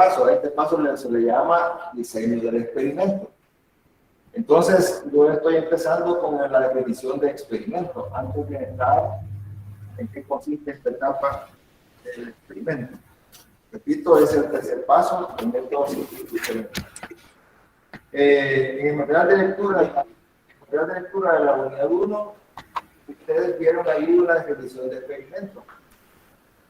paso. A este paso se le llama diseño del experimento. Entonces, yo estoy empezando con la definición de experimento, antes de entrar en qué consiste esta etapa del experimento. Repito, es el tercer paso, el método científico. En el material de lectura de la unidad 1, ustedes vieron ahí una definición de experimento,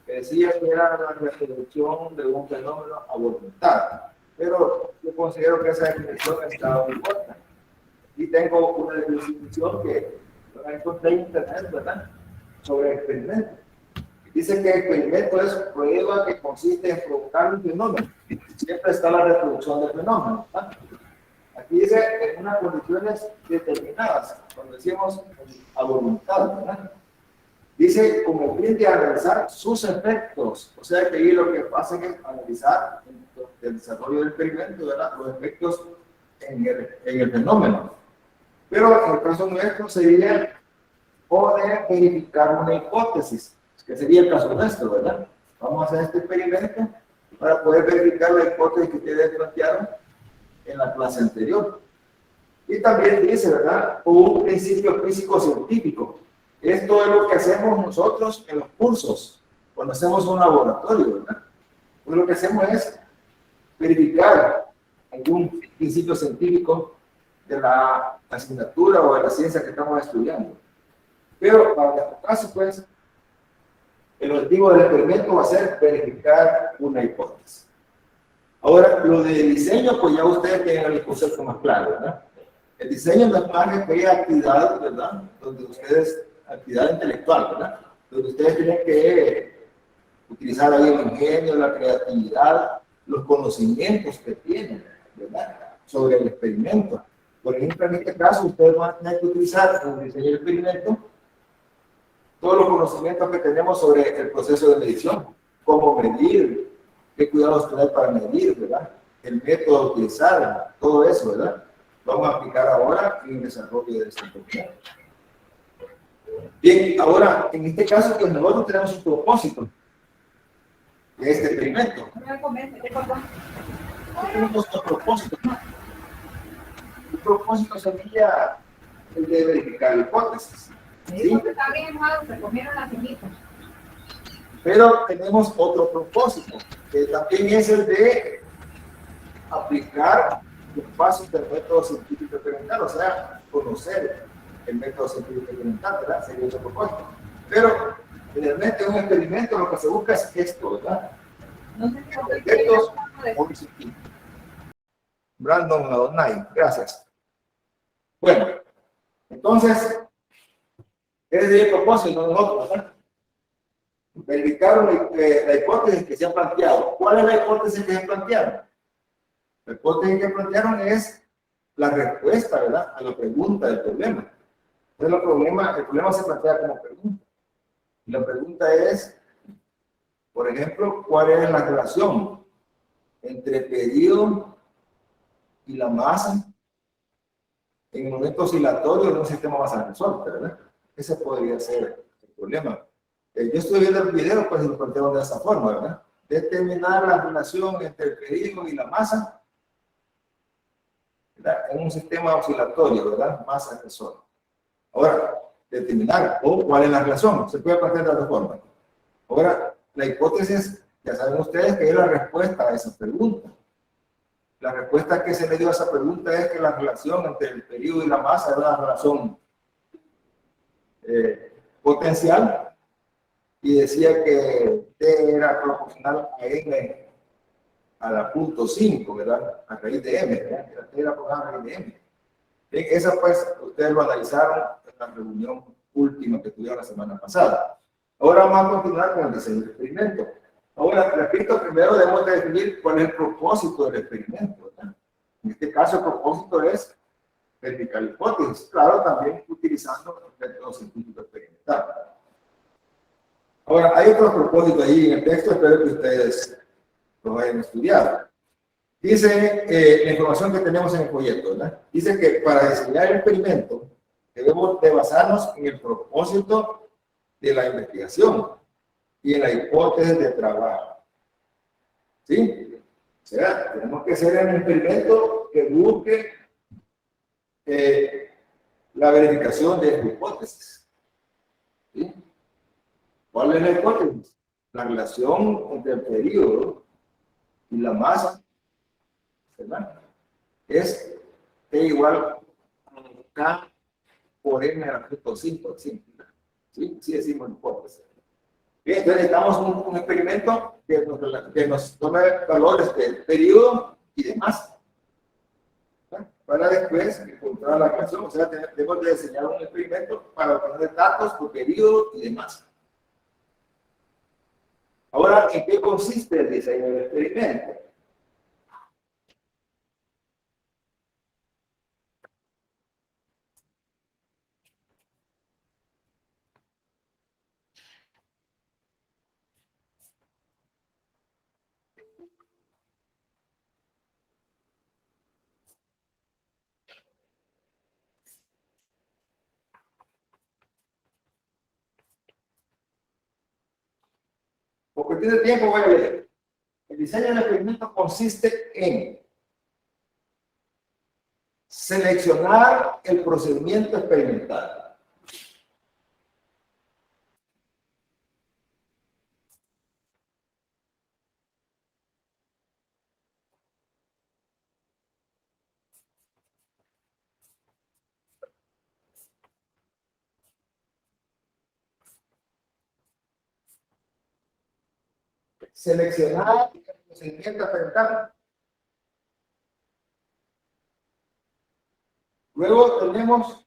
que decía que era la reproducción de un fenómeno a voluntad. Pero yo considero que esa definición está muy corta. Y tengo una definición que la encontré en internet, ¿verdad? Sobre experimento. Dice que el experimento es prueba que consiste en provocar un fenómeno. Siempre está la reproducción del fenómeno, ¿verdad? Aquí dice en unas condiciones determinadas, cuando decimos a voluntad, ¿verdad? Dice como fin de analizar sus efectos. O sea que ahí lo que hacen es analizar el desarrollo del experimento, ¿verdad? Los efectos en el fenómeno. Pero en el caso nuestro sería poder verificar una hipótesis, que sería el caso nuestro, ¿verdad? Vamos a hacer este experimento para poder verificar la hipótesis que ustedes plantearon en la clase anterior. Y también dice, ¿verdad? Un principio físico-científico. Esto es lo que hacemos nosotros en los cursos, cuando hacemos un laboratorio, ¿verdad? Pues lo que hacemos es verificar algún principio científico de la asignatura o de la ciencia que estamos estudiando. Pero para nuestro caso, pues, el objetivo del experimento va a ser verificar una hipótesis. Ahora, lo de diseño, pues ya ustedes tienen el concepto más claro, ¿verdad? El diseño no es más que aquella actividad, ¿verdad? Donde ustedes, actividad intelectual, ¿verdad? Donde ustedes tienen que utilizar ahí el ingenio, la creatividad, los conocimientos que tienen, ¿verdad? Sobre el experimento. Por ejemplo, en este caso, ustedes van a tener que utilizar en el diseño del experimento todos los conocimientos que tenemos sobre el proceso de medición, cómo medir, qué cuidados tener para medir, ¿verdad? El método a utilizar, todo eso, ¿verdad? Vamos a aplicar ahora en el desarrollo de este proyecto. Bien, ahora, en este caso, pues nosotros tenemos un propósito de este experimento. Tenemos otro propósito. El propósito sería el de verificar hipótesis. ¿Sí? Pero tenemos otro propósito, que también es el de aplicar los pasos del método científico experimental, o sea, conocer el método científico experimental, ¿verdad? Sería otro propósito. Pero realmente un experimento lo que se busca es esto, ¿verdad? Objetos muy científicos. Brandon Adonai, gracias. Bueno, entonces, ese es el propósito de nosotros, ¿verdad? Verificar la hipótesis que se ha planteado. ¿Cuál es la hipótesis que se plantearon? La hipótesis que plantearon es la respuesta, ¿verdad?, a la pregunta del problema. Entonces, el problema se plantea como pregunta. Y la pregunta es, por ejemplo, ¿cuál es la relación entre el pedido y la masa en el momento oscilatorio de un sistema masa resorte, ¿verdad? Ese podría ser el problema. Yo estoy viendo el video, pues lo planteo de esa forma, ¿verdad? Determinar la relación entre el pedido y la masa, ¿verdad?, en un sistema oscilatorio, ¿verdad? Masa resorte. Ahora, determinar cuál es la relación. Se puede plantear de otra forma. Ahora, la hipótesis, ya saben ustedes que es la respuesta a esa pregunta. La respuesta que se le dio a esa pregunta es que la relación entre el periodo y la masa era una relación potencial, y decía que T era proporcional a N a la punto 5, ¿verdad? A raíz de M, ¿verdad? T era proporcional a raíz de M. Bien, esa pues ustedes lo analizaron en la reunión última que tuvieron la semana pasada. Ahora vamos a continuar con el diseño del experimento. Ahora, repito, primero debemos de definir cuál es el propósito del experimento, ¿verdad? En este caso, el propósito es verificar hipótesis, claro, también utilizando el método científico experimental. Ahora, hay otro propósito ahí en el texto, espero que ustedes lo vayan a estudiar. Dice la información que tenemos en el folleto, ¿verdad? Dice que para diseñar el experimento debemos de basarnos en el propósito de la investigación y en la hipótesis de trabajo. ¿Sí? sea, tenemos que hacer un experimento que busque la verificación de esta hipótesis. ¿Sí? ¿Cuál es la hipótesis? La relación entre el periodo y la masa, ¿verdad? Es E igual a K por M a la punto 5, ¿sí? ¿Sí? Sí decimos hipótesis. Bien, entonces necesitamos un experimento que nos tome valores de periodo y de masa, ¿verdad? Para después encontrar la relación. O sea, tenemos que diseñar un experimento para obtener datos por periodo y de masa. Ahora, ¿en qué consiste el diseño del experimento? Por cuestión de tiempo voy a leer. El diseño del experimento consiste en seleccionar el procedimiento experimental. Seleccionar el procedimiento experimental. Luego tenemos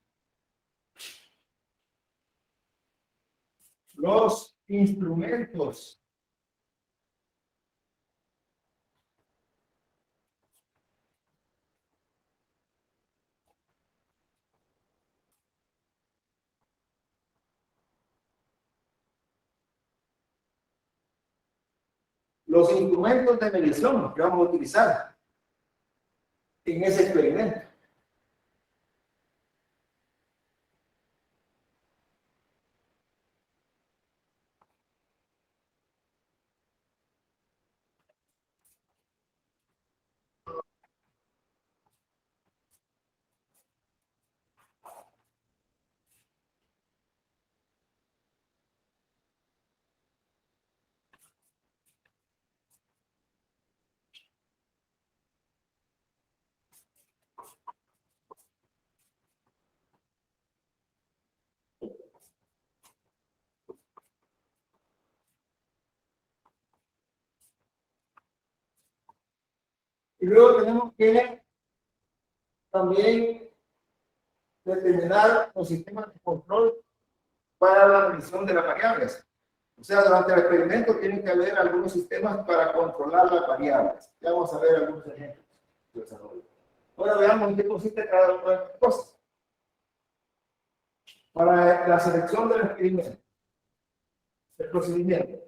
los instrumentos. Los instrumentos de medición que vamos a utilizar en ese experimento. Y luego tenemos que también determinar los sistemas de control para la medición de las variables. O sea, durante el experimento tienen que haber algunos sistemas para controlar las variables. Ya vamos a ver algunos ejemplos de desarrollo. Ahora veamos en qué consiste cada una de estas cosas. Para la selección del experimento, el procedimiento.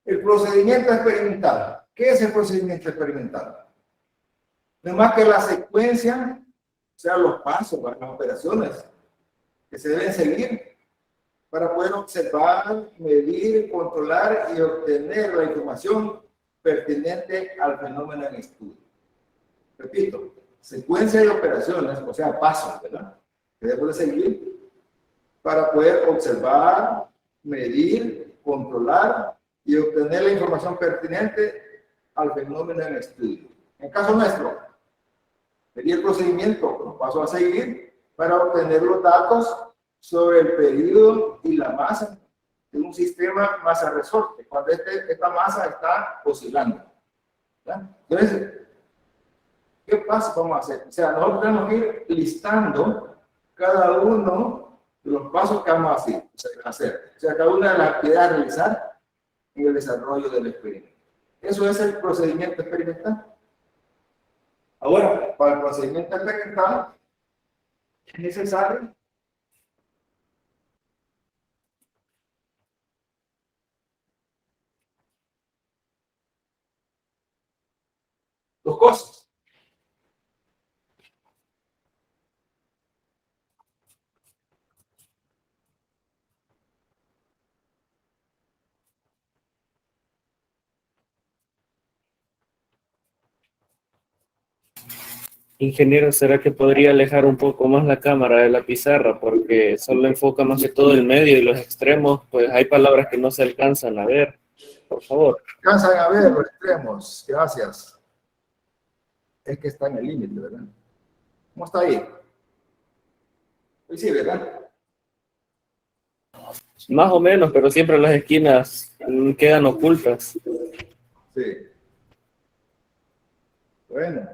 El procedimiento experimental. ¿Qué es el procedimiento experimental? No es más que la secuencia, o sea, los pasos, las operaciones que se deben seguir para poder observar, medir, controlar y obtener la información pertinente al fenómeno en estudio. Repito, secuencia de operaciones, o sea, pasos, ¿verdad? Que debemos de seguir para poder observar, medir, controlar y obtener la información pertinente al fenómeno en estudio. En el caso nuestro, sería el procedimiento, los pasos a seguir para obtener los datos sobre el periodo y la masa de un sistema masa-resorte, cuando esta masa está oscilando. ¿Ya? Entonces, ¿qué paso vamos a hacer? O sea, nosotros tenemos que ir listando cada uno de los pasos que vamos a hacer. O sea, cada una de las actividades a realizar en el desarrollo del experimento. Eso es el procedimiento experimental. Ahora, para el procedimiento experimental es necesario dos cosas. Ingeniero, ¿será que podría alejar un poco más la cámara de la pizarra? Porque solo enfoca más que todo el medio y los extremos, pues hay palabras que no se alcanzan a ver. Por favor. Alcanzan a ver los extremos. Gracias. Es que está en el límite, ¿verdad? ¿Cómo está ahí? Pues sí, ¿verdad? Más o menos, pero siempre las esquinas quedan ocultas. Sí. Bueno.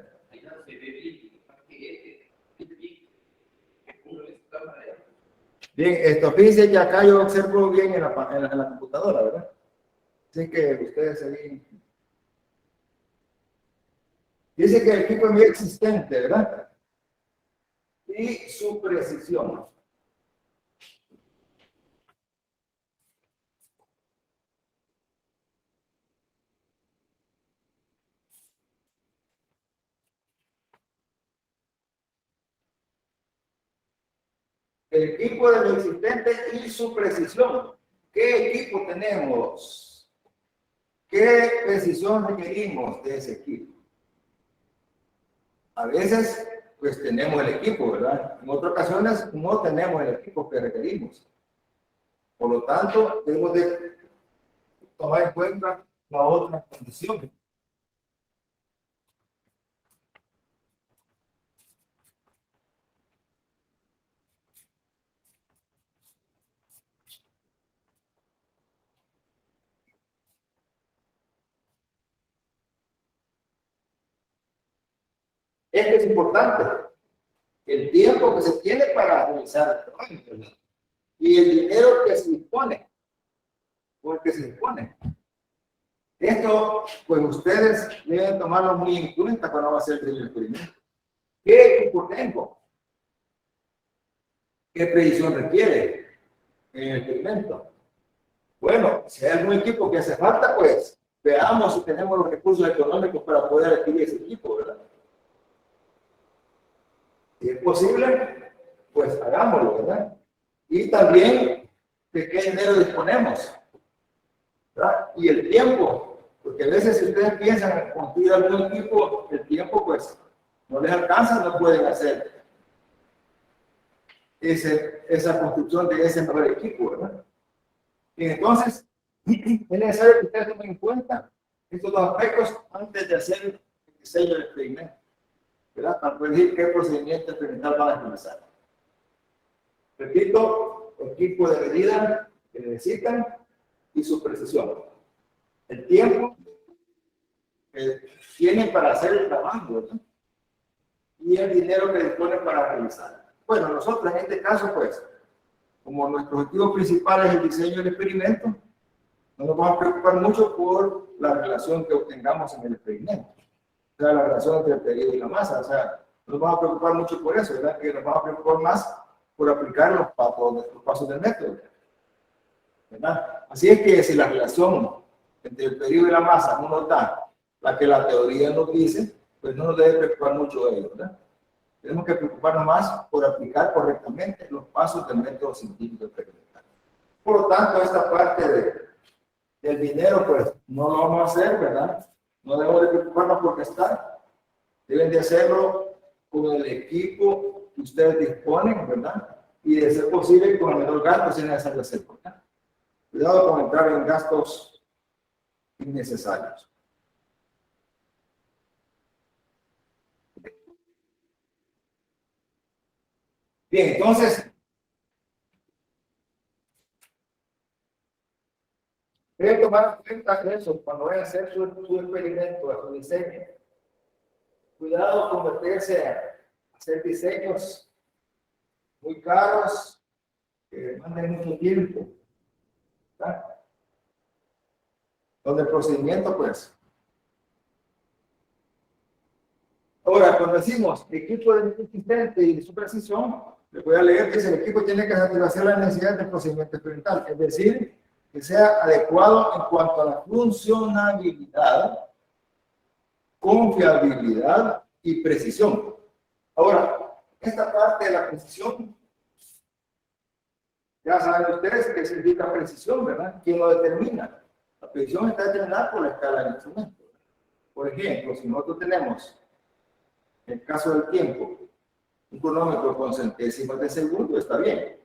Bien, esto fíjense que acá yo observo bien en la computadora, ¿verdad? Así que ustedes ahí. Dice que el equipo es muy existente, ¿verdad? Y su precisión. El equipo de lo existente y su precisión. ¿Qué equipo tenemos? ¿Qué precisión requerimos de ese equipo? A veces, pues tenemos el equipo, ¿verdad? En otras ocasiones no tenemos el equipo que requerimos. Por lo tanto, tenemos de tomar en cuenta la otra condición. Esto es importante. El tiempo que se tiene para realizar el trabajo y el dinero que se dispone, o el que se dispone. Esto, pues ustedes deben tomarlo muy en cuenta cuando va a hacer el experimento. ¿Qué equipo tengo? ¿Qué predicción requiere en el experimento? Bueno, si hay algún equipo que hace falta, pues veamos si tenemos los recursos económicos para poder adquirir ese equipo, ¿verdad? Si es posible, pues hagámoslo, ¿verdad? Y también de qué dinero disponemos, ¿verdad? Y el tiempo, porque a veces si ustedes piensan en construir algún equipo, el tiempo pues no les alcanza, no pueden hacer esa construcción de ese mejor equipo, ¿verdad? Y entonces es necesario que ustedes tomen en cuenta estos dos aspectos antes de hacer el diseño del experimento, ¿verdad? Para predecir qué procedimiento experimental van a realizar. Repito, equipo de medida que necesitan y su precisión. El tiempo que tienen para hacer el trabajo, ¿verdad? Y el dinero que disponen para realizar. Bueno, nosotros en este caso, pues, como nuestro objetivo principal es el diseño del experimento, no nos vamos a preocupar mucho por la relación que obtengamos en el experimento. O sea, la relación entre el periodo y la masa. O sea, no nos vamos a preocupar mucho por eso, ¿verdad? Que nos vamos a preocupar más por aplicar los pasos del método, ¿verdad? Así es que si la relación entre el periodo y la masa no nos da la que la teoría nos dice, pues no nos debe preocupar mucho de ello, ¿verdad? Tenemos que preocuparnos más por aplicar correctamente los pasos del método científico experimental. Por lo tanto, esta parte del dinero, pues no lo vamos a hacer, ¿verdad? No debemos de preocuparnos por gastar. Deben de hacerlo con el equipo que ustedes disponen, ¿verdad? Y de ser posible con el menor gasto si es necesario hacerlo, ¿verdad? Cuidado con entrar en gastos innecesarios. Bien, entonces, deben tomar en cuenta eso cuando vayan a hacer su experimento, su diseño. Cuidado con meterse a hacer diseños muy caros que demanden mucho tiempo, ¿verdad? Donde el procedimiento, pues. Ahora, cuando decimos equipo de asistente y de su precisión, les voy a leer que el equipo tiene que satisfacer las necesidades del procedimiento experimental, es decir, que sea adecuado en cuanto a la funcionabilidad, confiabilidad y precisión. Ahora, esta parte de la precisión, ya saben ustedes qué significa precisión, ¿verdad? ¿Quién lo determina? La precisión está determinada por la escala del instrumento. Por ejemplo, si nosotros tenemos, en el caso del tiempo, un cronómetro con centésimas de segundo, está bien.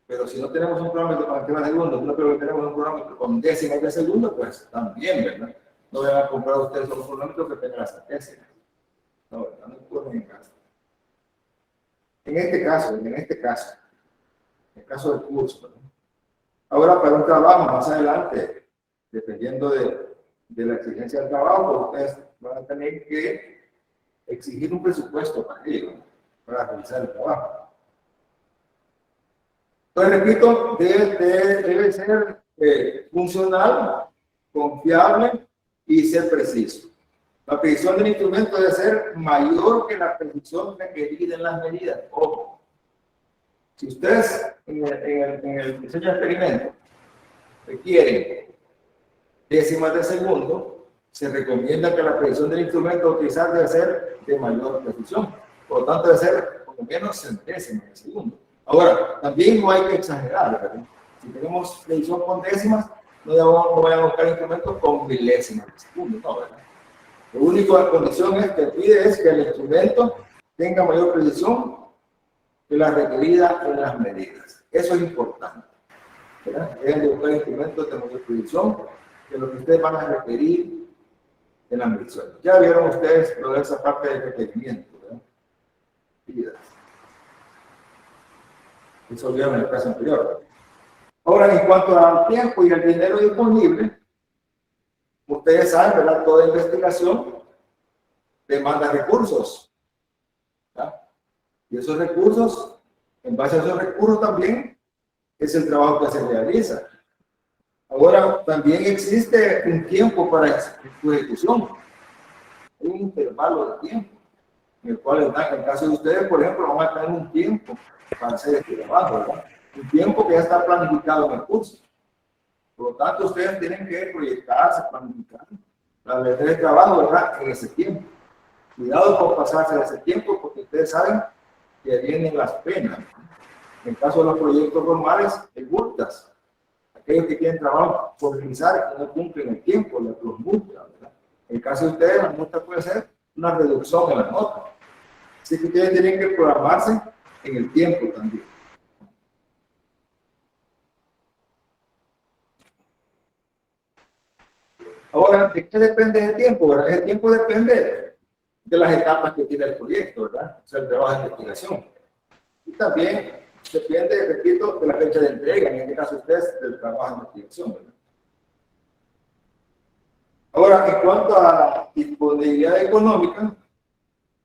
Pero si no tenemos un cronómetro con centésimas de segundo, no creo que tenemos un cronómetro con décimas de segundo, pues también, ¿verdad? No vayan a comprar ustedes un cronómetro que tenga las centésimas. No, ¿verdad? No ocurre en casa. En este caso, en el caso del curso, ¿verdad? Ahora, para un trabajo más adelante, dependiendo de la exigencia del trabajo, pues ustedes van a tener que exigir un presupuesto para ello, ¿no? Para realizar el trabajo. Entonces, repito, debe ser funcional, confiable y ser preciso. La precisión del instrumento debe ser mayor que la precisión requerida en las medidas. Ojo, si ustedes en el diseño de experimento requieren décimas de segundo, se recomienda que la precisión del instrumento a utilizar debe ser de mayor precisión. Por lo tanto, debe ser por lo menos centésimas de segundo. Ahora, también no hay que exagerar, ¿verdad? Si tenemos precisión con décimas, no vayan a buscar instrumentos con milésimas de segundo, no, ¿verdad? La única condición que pide es que el instrumento tenga mayor precisión que la requerida en las medidas. Eso es importante, ¿verdad? Deben de buscar instrumentos de mayor precisión que lo que ustedes van a requerir en la medición. Ya vieron ustedes lo de esa parte del requerimiento, ¿verdad? Medidas. Eso vieron en el caso anterior. Ahora, en cuanto al tiempo y al dinero disponible, ustedes saben, ¿verdad? Toda investigación demanda recursos, ¿verdad? Y esos recursos, en base a esos recursos también, es el trabajo que se realiza. Ahora, también existe un tiempo para su ejecución, un intervalo de tiempo, en el cual, en el caso de ustedes, por ejemplo, van a tener un tiempo para hacer este trabajo, ¿verdad? Un tiempo que ya está planificado en el curso. Por lo tanto, ustedes tienen que proyectarse, planificar, hacer el trabajo, ¿verdad? En ese tiempo. Cuidado con pasarse de ese tiempo, porque ustedes saben que vienen las penas. En el caso de los proyectos formales, hay multas. Aquellos que tienen trabajo por realizar y no cumplen el tiempo, los multas, ¿verdad? En el caso de ustedes, la multa puede ser una reducción en la nota. Así que ustedes tienen que programarse en el tiempo también. Ahora, ¿de qué depende el tiempo? ¿Verdad? El tiempo depende de las etapas que tiene el proyecto, ¿verdad? O sea, el trabajo de investigación. Y también depende, repito, de la fecha de entrega, en este caso ustedes, del trabajo de investigación, ¿verdad? Ahora, en cuanto a la disponibilidad económica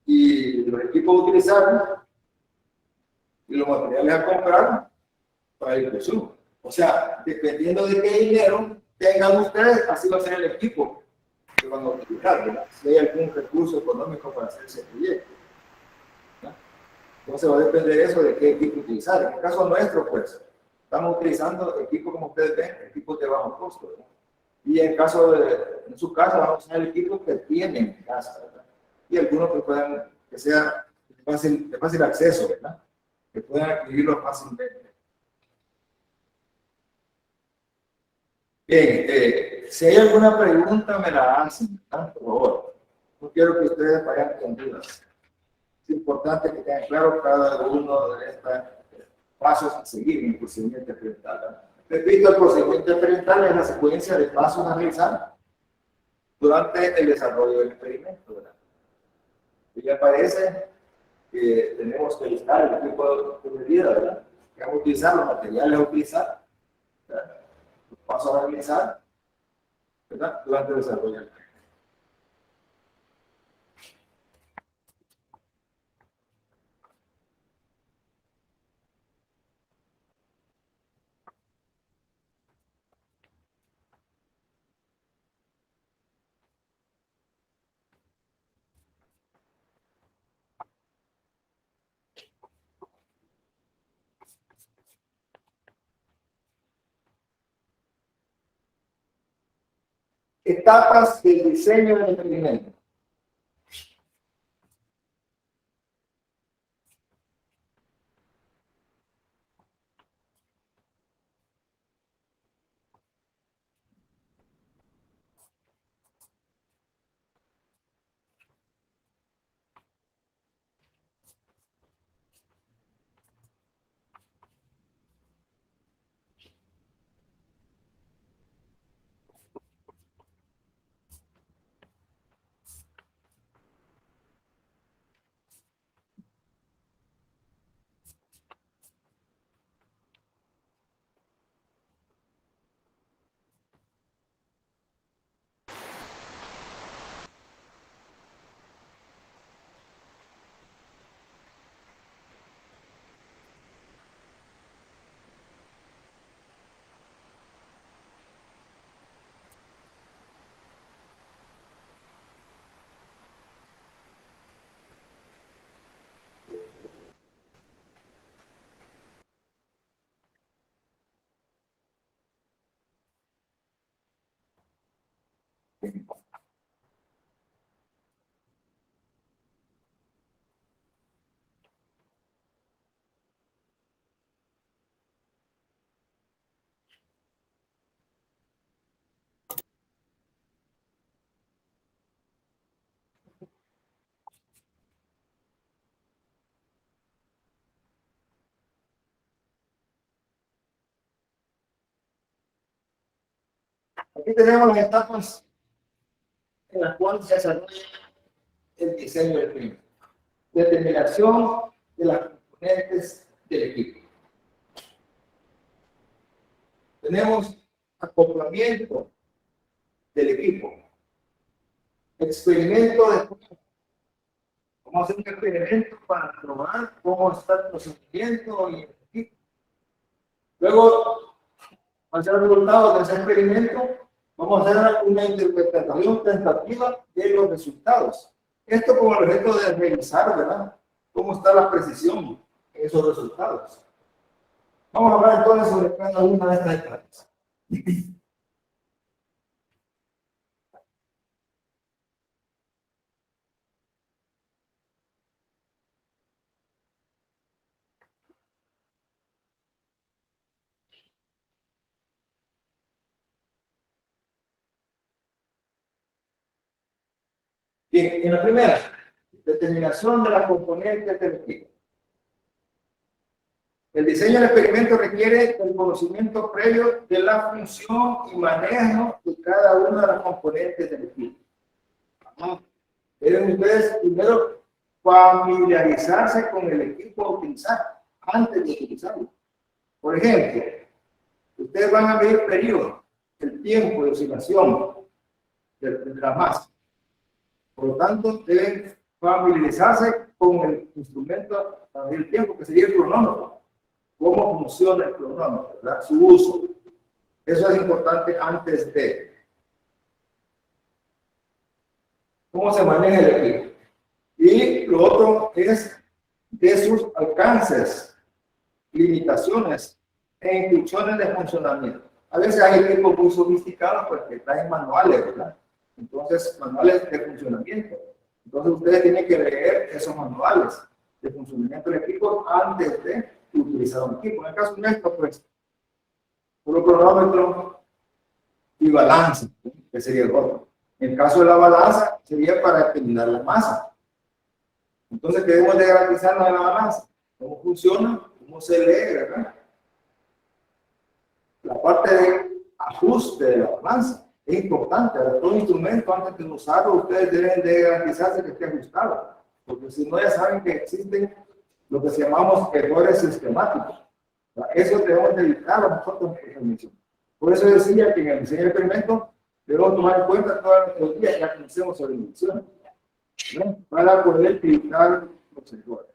y los equipos a utilizar y los materiales a comprar para el consumo. O sea, dependiendo de qué dinero tengan ustedes, así va a ser el equipo que van a utilizar, ¿verdad? Si hay algún recurso económico para hacer ese proyecto, ¿verdad? Entonces va a depender de eso, de qué equipo utilizar. En el caso nuestro, pues, estamos utilizando equipos, como ustedes ven, equipos de bajo costo, ¿verdad? Y en su caso, vamos a usar el equipo que tienen en casa, ¿verdad? Y algunos que puedan, que sea de fácil acceso, ¿verdad? Que puedan adquirirlo fácilmente. Bien, si hay alguna pregunta, me la hacen, ¿verdad? Por favor. No quiero que ustedes vayan con dudas. Es importante que tengan claro cada uno de estos pasos a seguir en el procedimiento experimental, ¿verdad? Repito, el procedimiento experimental es la secuencia de pasos a realizar durante el desarrollo del experimento, ¿verdad? Y aparece que tenemos que listar el equipo de medida, ¿verdad? Que vamos a utilizar, los materiales a utilizar, ¿verdad? Los pasos a realizar, ¿verdad? Durante el desarrollo del experimento. etapas del diseño del experimento. Aquí tenemos las etapas en las cuales se desarrolla el diseño del experimento. Determinación de las componentes del equipo. Tenemos acoplamiento del equipo. Experimento de vamos a hacer un experimento para probar cómo está el procedimiento y el equipo. Luego, al ser resultados de ese experimento, vamos a hacer una interpretación tentativa de los resultados. Esto con el objeto de revisar, ¿verdad?, cómo está la precisión en esos resultados. Vamos a hablar entonces sobre cada una de estas etapas. Bien, en la primera, determinación de las componentes del equipo. El diseño del experimento requiere el conocimiento previo de la función y manejo de cada una de las componentes del equipo. Deben ustedes primero familiarizarse con el equipo a utilizar antes de utilizarlo. Por ejemplo, ustedes van a medir periodo, el tiempo de oscilación de la masa. Por lo tanto, deben familiarizarse con el instrumento para medir el tiempo, que sería el cronómetro. Cómo funciona el cronómetro, ¿verdad?, su uso. Eso es importante antes de cómo se maneja el equipo. Y lo otro es de sus alcances, limitaciones e instrucciones de funcionamiento. A veces hay equipos muy sofisticados porque traen manuales, ¿verdad? Entonces, manuales de funcionamiento. Entonces, ustedes tienen que leer esos manuales de funcionamiento del equipo antes de utilizar un equipo. En el caso nuestro, pues, puro cronómetro y balanza, que sería el otro. En el caso de la balanza, sería para determinar la masa. Entonces, debemos de garantizarnos de la balanza. ¿Cómo funciona? ¿Cómo se lee, verdad? La parte de ajuste de la balanza es importante. Ahora, todo instrumento, antes de usarlo, ustedes deben de garantizarse que esté ajustado. Porque si no, ya saben que existen lo que se llamamos errores sistemáticos. Eso debemos de evitarlo nosotros en el diseño. Por eso decía que en el diseño del experimento debemos tomar en cuenta todas las teorías que conocemos sobre medición, ¿no?, para poder evitar los errores.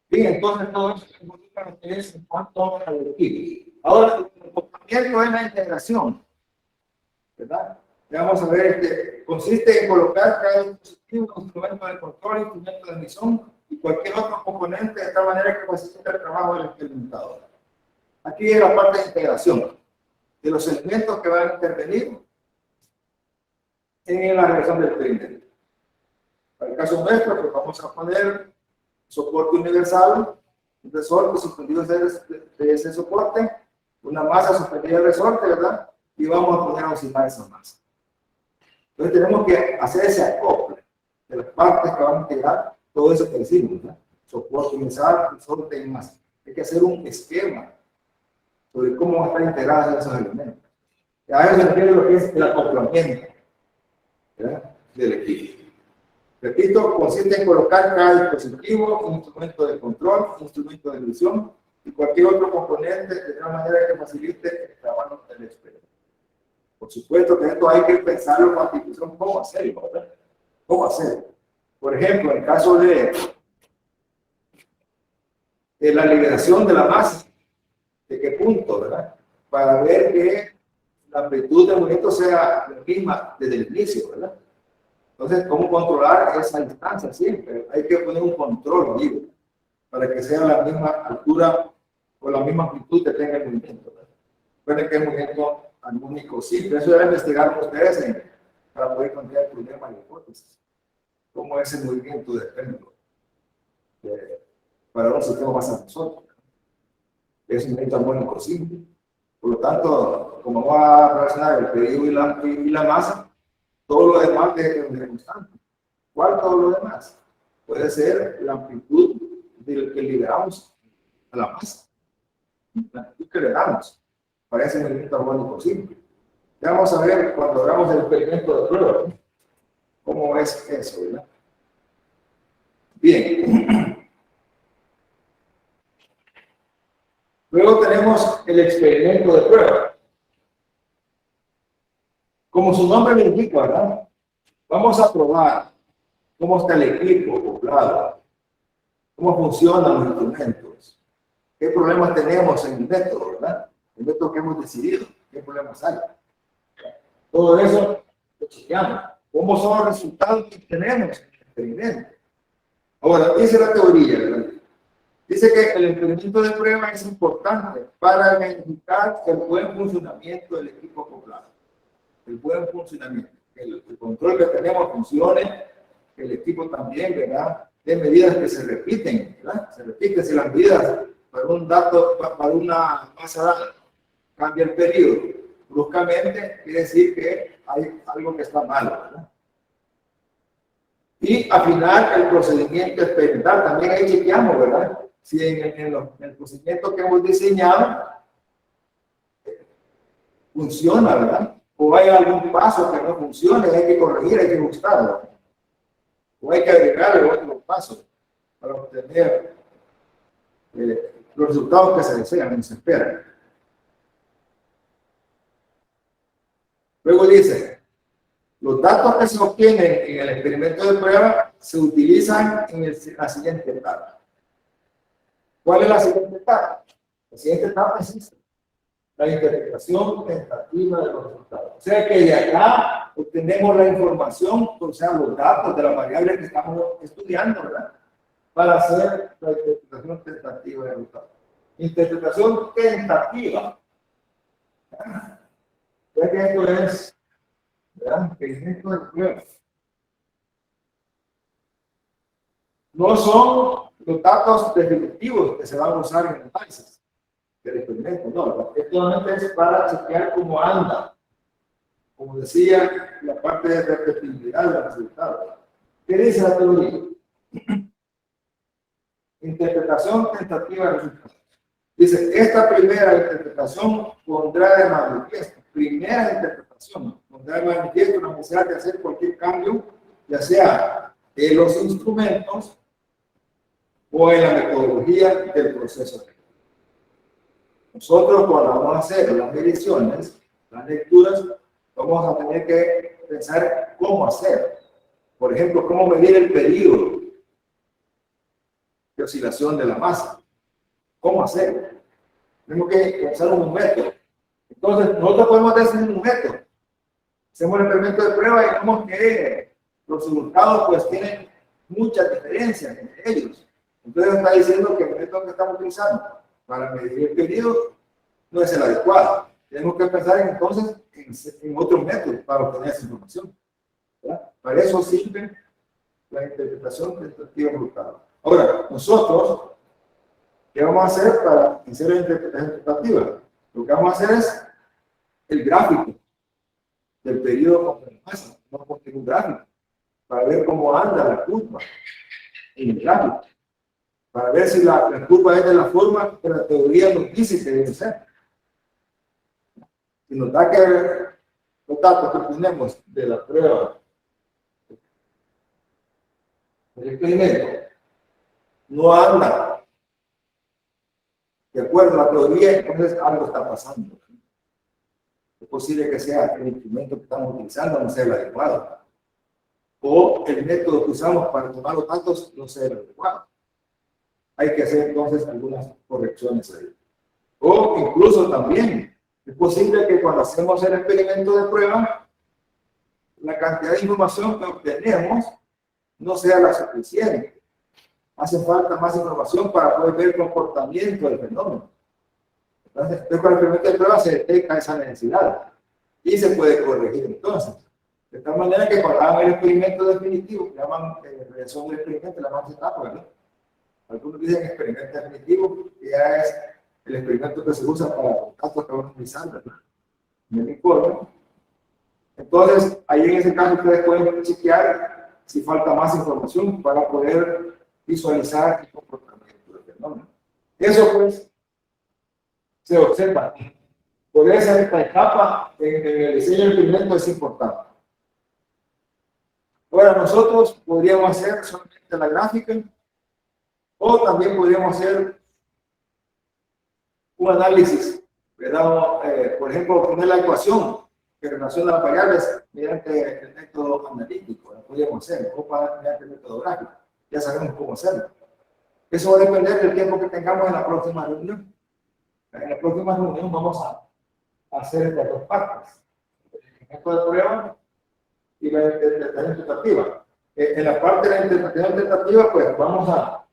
Bien, entonces todo eso es en cuanto al equipo. Ahora, el comportamiento es la integración, ¿verdad? Vamos a ver, consiste en colocar cada dispositivo, instrumento de control, instrumento de medición y cualquier otro componente de tal manera que facilite el trabajo del experimentador. Aquí es la parte de integración de los elementos que van a intervenir en la realización del experimento. Para el caso nuestro, pues vamos a poner soporte universal, un resorte suspendido de ese soporte, una masa suspendida del resorte, ¿verdad? Y vamos a poner a oscilar esa masa. Entonces tenemos que hacer ese acople de las partes que van a integrar todo eso que decimos, ¿verdad? Soporte universal, resorte y masa. Hay que hacer un esquema sobre cómo van a estar integrados esos elementos. Y a eso se refiere lo que es el acoplamiento, ¿verdad?, del equipo. Repito, consiste en colocar cada dispositivo, un instrumento de control, un instrumento de medición y cualquier otro componente de una manera que facilite el trabajo del experto. Por supuesto que esto hay que pensarlo con anticipación, cómo hacerlo, ¿verdad? ¿Cómo hacerlo? Por ejemplo, en el caso de la liberación de la masa, ¿de qué punto, verdad? Para ver que la amplitud del movimiento sea la misma desde el inicio, ¿verdad? Entonces, ¿cómo controlar esa distancia siempre? Hay que poner un control, digo, para que sea la misma altura o la misma amplitud que tenga el movimiento, ¿verdad? Puede que el movimiento armónico simple, eso deben investigar ustedes para poder encontrar el problema y hipótesis. ¿Cómo es el movimiento de péndulo para un sistema más absorto? Es un movimiento armónico simple. Por lo tanto, como va a relacionar el periodo y la masa, todo lo demás es constante. ¿Cuál todo lo demás? Puede ser la amplitud del que liberamos a la masa. La amplitud que le damos para ese movimiento armónico simple. Ya vamos a ver cuando hagamos el experimento de prueba, ¿no?, cómo es eso, ¿verdad? Bien. Luego tenemos el experimento de prueba. Como su nombre le indica, ¿verdad? Vamos a probar cómo está el equipo acoplado, cómo funcionan los instrumentos, qué problemas tenemos en el método, ¿verdad? El método que hemos decidido, qué problemas hay. Todo eso lo chequeamos. ¿Cómo son los resultados que tenemos en el experimento? Ahora, dice la teoría, ¿verdad? Dice que el experimento de prueba es importante para verificar el buen funcionamiento del equipo acoplado. El buen funcionamiento, que el control que tenemos funcione, que el equipo también, ¿verdad?, de medidas que se repiten, ¿verdad? Se repiten, si las medidas para un dato, para una masa dada, cambia el periodo bruscamente, quiere decir que hay algo que está mal, ¿verdad? Y afinar el procedimiento experimental, también ahí chequeamos, ¿verdad? Si en el procedimiento que hemos diseñado funciona, ¿verdad? O hay algún paso que no funcione, hay que corregir, hay que ajustarlo. O hay que agregarle otros pasos para obtener los resultados que se desean y se esperan. Luego dice, los datos que se obtienen en el experimento de prueba se utilizan en la siguiente etapa. ¿Cuál es la siguiente etapa? La siguiente etapa es esta: la interpretación tentativa de los resultados. O sea que de acá obtenemos la información, o sea, los datos de las variables que estamos estudiando, ¿verdad?, para hacer la interpretación tentativa de los resultados. Interpretación tentativa. Ya que esto es, ¿verdad?, que esto es prueba. No son los datos definitivos que se van a usar en el análisis del experimento, no. Esto solamente es para chequear cómo anda. Como decía, la parte de repetibilidad del resultado. ¿Qué dice la teoría? Interpretación tentativa de resultados. Dice, esta primera interpretación pondrá de manifiesto, primera interpretación, pondrá de manifiesto la necesidad de hacer cualquier cambio, ya sea en los instrumentos o en la metodología del proceso. Nosotros, cuando vamos a hacer las mediciones, las lecturas, vamos a tener que pensar cómo hacer. Por ejemplo, cómo medir el periodo de oscilación de la masa. ¿Cómo hacer? Tenemos que pensar en un método. Entonces, nosotros podemos decir un método. Hacemos el experimento de prueba y vemos que los resultados pues tienen muchas diferencias entre ellos. Entonces está diciendo que el método que estamos utilizando para medir el periodo no es el adecuado. Tenemos que pensar entonces en otros métodos para obtener esa información, ¿verdad? Para eso sirve la interpretación tentativa brutal. Ahora, nosotros, ¿qué vamos a hacer para hacer la interpretación tentativa? Lo que vamos a hacer es el gráfico del periodo contra la masa. Vamos a poner un gráfico para ver cómo anda la curva en el gráfico, para ver si la curva es de la forma que la teoría nos dice que debe ser. Y nos da que los datos que tenemos de la prueba del experimento no anda de acuerdo a la teoría, entonces algo está pasando. Es posible que sea el instrumento que estamos utilizando no sea el adecuado, o el método que usamos para tomar los datos no sea el adecuado. Hay que hacer entonces algunas correcciones ahí. O incluso también es posible que cuando hacemos el experimento de prueba, la cantidad de información que obtenemos no sea la suficiente. Hace falta más información para poder ver el comportamiento del fenómeno. Entonces, con el experimento de prueba se detecta esa necesidad y se puede corregir entonces. De tal manera que cuando hagan el experimento definitivo, que llaman realización del experimento, la más etapa, ¿verdad? Algunos dicen experimento definitivo, que ya es el experimento que se usa para los datos que van a utilizar, ¿verdad? En el informe. Entonces, ahí en ese caso ustedes pueden chequear si falta más información para poder visualizar el comportamiento del fenómeno. Eso pues se observa. Por eso esta etapa en el diseño del experimento es importante. Ahora nosotros podríamos hacer solamente la gráfica o también podríamos hacer un análisis, ¿verdad? Por ejemplo, poner la ecuación que relaciona las variables mediante el método analítico, lo podríamos hacer, o mediante el método gráfico. Ya sabemos cómo hacerlo. Eso va a depender del tiempo que tengamos en la próxima reunión. En la próxima reunión vamos a hacer estas dos partes: el ejemplo de prueba y la interpretación tentativa. En la parte de la interpretación tentativa, pues vamos a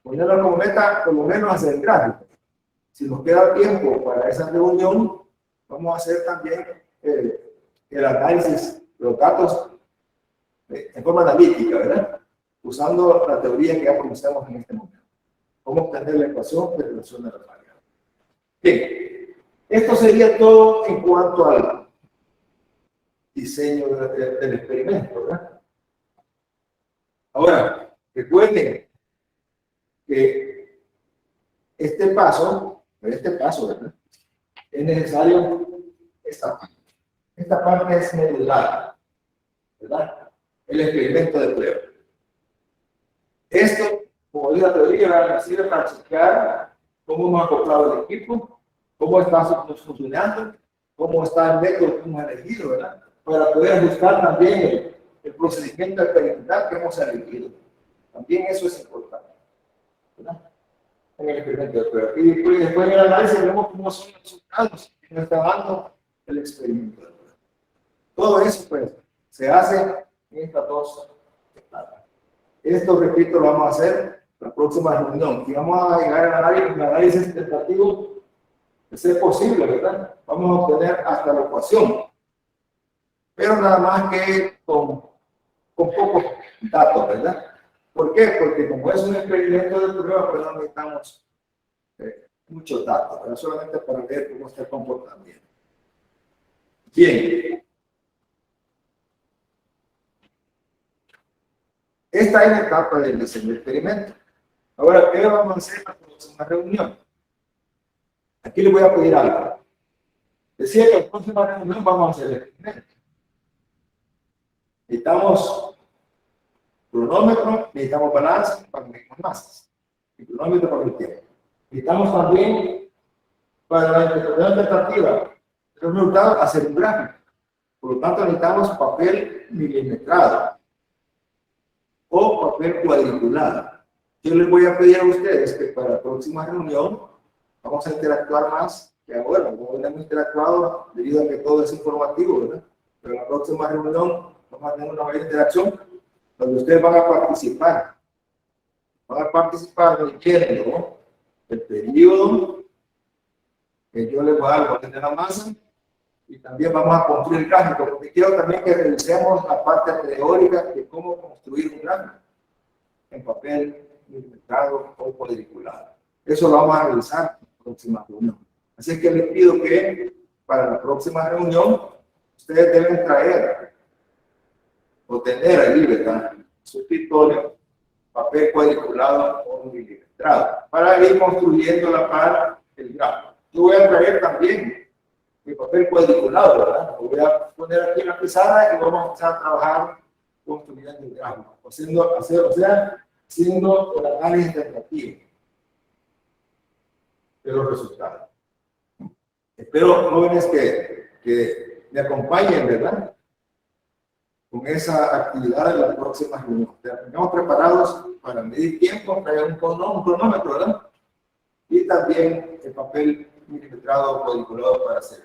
ponerlo como meta, por lo menos hacer el gráfico. Si nos queda tiempo para esa reunión, vamos a hacer también el análisis de los datos en forma analítica, ¿verdad? Usando la teoría que ya conocemos en este momento. Cómo obtener la ecuación de relación de las variables. Bien, esto sería todo en cuanto al diseño del experimento, ¿verdad? Ahora, recuerden que este paso, ¿verdad? Es necesario esta parte. Esta parte es medular, ¿verdad? El experimento de prueba. Esto, como dice la teoría, sirve para checar cómo hemos acoplado el equipo, cómo está funcionando, cómo está el método que hemos elegido, ¿verdad? Para poder ajustar también el procedimiento experimental que hemos elegido. También eso es importante, ¿verdad? En el experimento de prueba. Y después en el análisis vemos cómo son los resultados que nos está dando el experimento de prueba. Todo eso, pues, se hace en estas dos etapas. Esto, repito, lo vamos a hacer la próxima reunión. Y vamos a llegar al análisis tentativo, de ser posible, ¿verdad? Vamos a obtener hasta la ecuación. Pero nada más que con pocos datos, ¿verdad? ¿Por qué? Porque como es un experimento de prueba, pues no necesitamos muchos datos, ¿verdad? Solamente para ver cómo está el comportamiento. Bien. Esta es la etapa del diseño del experimento. Ahora, ¿qué vamos a hacer en la próxima reunión? Aquí les voy a pedir algo. Decía que en la próxima reunión vamos a hacer el experimento. Necesitamos cronómetro, necesitamos balance para medir masas, y cronómetro para el tiempo. Necesitamos también, para la interpretación tentativa de los resultados, hacer un gráfico. Por lo tanto, necesitamos papel milimetrado o papel cuadriculado. Yo les voy a pedir a ustedes que para la próxima reunión vamos a interactuar más que ahora. No hemos interactuado debido a que todo es informativo, ¿verdad? Pero en la próxima reunión vamos a tener una mayor interacción donde ustedes van a participar. Van a participar leyendo el periodo Yo les voy a dar el orden de la masa y también vamos a construir el gráfico, porque quiero también que revisemos la parte teórica de cómo construir un gráfico en papel milimetrado o cuadriculado. Eso lo vamos a revisar en la próxima reunión. Así que les pido que para la próxima reunión ustedes deben traer o tener allí, ¿verdad?, su escritorio, papel cuadriculado o milimetrado, para ir construyendo la par el gráfico. Yo voy a traer también mi papel cuadriculado, ¿verdad? Lo voy a poner aquí en la pizarra y vamos a empezar a trabajar construyendo el gráfico, haciendo el análisis tentativo de los resultados. Espero, jóvenes, que me acompañen, ¿verdad?, con esa actividad de la próxima reunión. Estamos preparados para medir tiempo, traer un cronómetro, ¿verdad? Y también el papel milimetrado o cuadriculado para hacer.